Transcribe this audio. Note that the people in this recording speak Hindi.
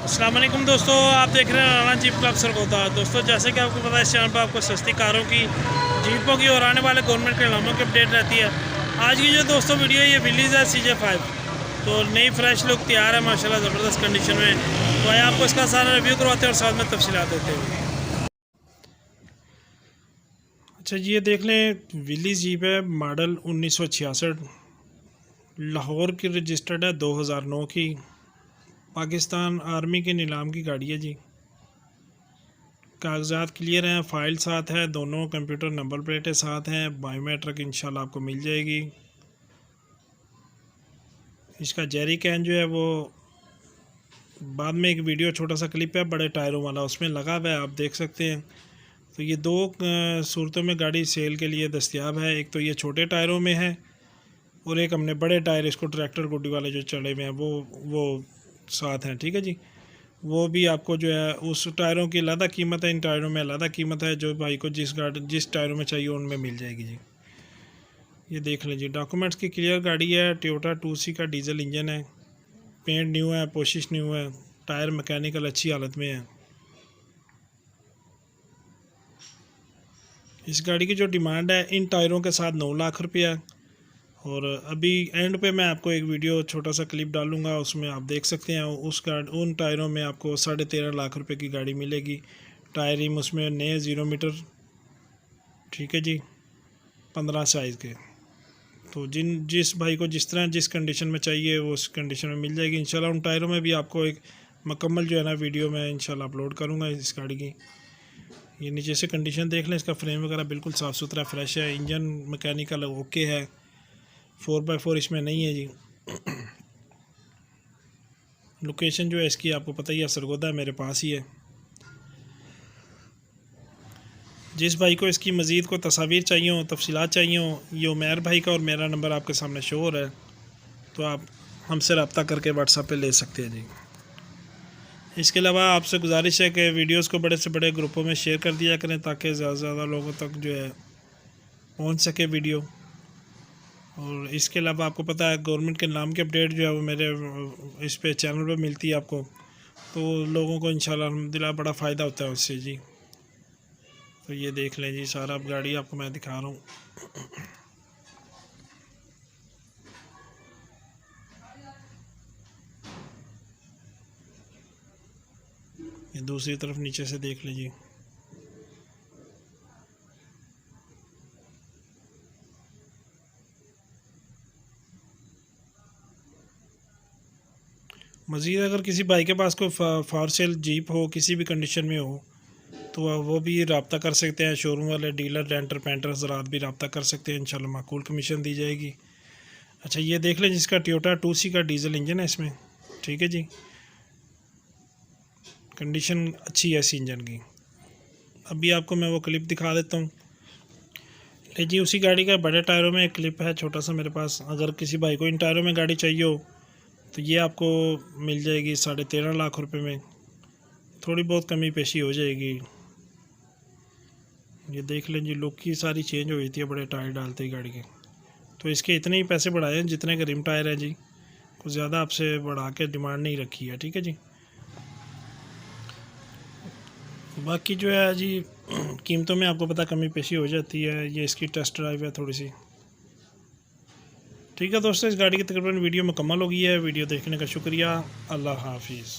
अस्सलाम वालेकुम दोस्तों, आप देख रहे हैं राना जीप क्लब सरगोदा। दोस्तों, जैसे कि आपको पता है, इस चैनल पर आपको सस्ती कारों की, जीपों की और आने वाले गवर्नमेंट के नामों की अपडेट रहती है। आज की जो दोस्तों वीडियो है, ये विलीज है CJ5। तो नई फ्रेश लुक तैयार है माशाल्लाह, ज़बरदस्त कंडीशन में। तो आइए आपको इसका सारा रिव्यू करवाते हैं और साथ में तफसीलात देते हैं। अच्छा जी, ये देख लें, विलीज जीप है, मॉडल 1966, लाहौर की रजिस्टर्ड है, 2009 की। पाकिस्तान आर्मी के नीलाम की गाड़ी है जी। कागजात क्लियर हैं, फ़ाइल साथ है, दोनों कंप्यूटर नंबर प्लेटें साथ हैं, बायोमेट्रिक इंशाल्लाह आपको मिल जाएगी। इसका जेरी कैन जो है वो बाद में एक वीडियो छोटा सा क्लिप है बड़े टायरों वाला, उसमें लगा हुआ है, आप देख सकते हैं। तो ये दो सूरतों में गाड़ी सेल के लिए दस्तियाब है। एक तो ये छोटे टायरों में है और एक हमने बड़े टायर, इसको ट्रैक्टर गुड्डी वाले जो चढ़े हुए हैं वो साथ हैं। ठीक है जी, वो भी आपको जो है उस टायरों की अलग कीमत है, इन टायरों में अलग कीमत है। जो भाई को जिस टायरों में चाहिए उनमें मिल जाएगी जी। ये देख लीजिए, डॉक्यूमेंट्स की क्लियर गाड़ी है। टोयोटा 2C का डीजल इंजन है, पेंट न्यू है, पोशिश न्यू है, टायर मैकेनिकल अच्छी हालत में है। इस गाड़ी की जो डिमांड है इन टायरों के साथ 9 लाख रुपया है। और अभी एंड पे मैं आपको एक वीडियो छोटा सा क्लिप डालूंगा, उसमें आप देख सकते हैं। उन टायरों में आपको 13.5 लाख रुपए की गाड़ी मिलेगी। टायर रिम उसमें नए 0 मीटर, ठीक है जी, 15 साइज़ के। तो जिस भाई को जिस तरह जिस कंडीशन में चाहिए वो उस कंडीशन में मिल जाएगी इंशाल्लाह। उन टायरों में भी आपको एक मुकम्मल जो है ना वीडियो में इंशाल्लाह अपलोड करूँगा इस गाड़ी की। ये नीचे से कंडीशन देख लें, इसका फ्रेम वगैरह बिल्कुल साफ़ सुथरा फ्रेश है। इंजन मैकेनिकल ओके है, 4x4 इसमें नहीं है जी। लोकेशन जो है इसकी आपको पता ही है, सरगोदा मेरे पास ही है। जिस भाई को इसकी मज़ीद को तस्वीर चाहिए हो, तफसीलात चाहिए हो, ये उमैर भाई का और मेरा नंबर आपके सामने शो हो रहा है, तो आप हमसे रब्ता करके व्हाट्सएप पे ले सकते हैं जी। इसके अलावा आपसे गुजारिश है कि वीडियोस को बड़े से बड़े ग्रुपों में शेयर कर दिया करें, ताकि ज़्यादा से ज़्यादा लोगों तक जो है पहुंच सके वीडियो। और इसके अलावा आपको पता है गवर्नमेंट के नाम की अपडेट जो है वो मेरे इस पे चैनल पे मिलती है आपको, तो लोगों को इंशाल्लाह अल्हम्दुलिल्लाह बड़ा फ़ायदा होता है उससे जी। तो ये देख लें जी, सारा अब गाड़ी आपको मैं दिखा रहा हूँ। ये दूसरी तरफ नीचे से देख लीजिए। मज़ीद अगर किसी भाई के पास कोई फॉर सेल जीप हो, किसी भी कंडीशन में हो, तो वो भी रब्ता कर सकते हैं। शोरूम वाले डीलर रेंटर पेंटर ज़रात भी रब्ता कर सकते हैं, इंशाल्लाह माकूल कमीशन दी जाएगी। अच्छा, ये देख लें, जिसका टोयोटा 2C का डीजल इंजन है इसमें, ठीक है जी। कंडीशन अच्छी है इस इंजन की। अभी आपको मैं वो क्लिप दिखा देता हूँ। ले जी, उसी गाड़ी का बड़े टायरों में एक क्लिप है छोटा सा मेरे पास। अगर किसी भाई को इन टायरों में गाड़ी चाहिए हो तो ये आपको मिल जाएगी 13.5 लाख रुपए में। थोड़ी बहुत कमी पेशी हो जाएगी। ये देख लें जी, लुक की सारी चेंज हो जाती है बड़े टायर डालते ही गाड़ी के। तो इसके इतने ही पैसे बढ़ाए हैं जितने के रिम टायर है जी, कुछ ज़्यादा आपसे बढ़ा के डिमांड नहीं रखी है, ठीक है जी। बाकी जो है जी, कीमतों में आपको पता कमी पेशी हो जाती है। ये इसकी टेस्ट ड्राइव है थोड़ी सी। ठीक है दोस्तों, इस गाड़ी की तकरीबन वीडियो मुकम्मल हो गई है। वीडियो देखने का शुक्रिया। अल्लाह हाफिज़।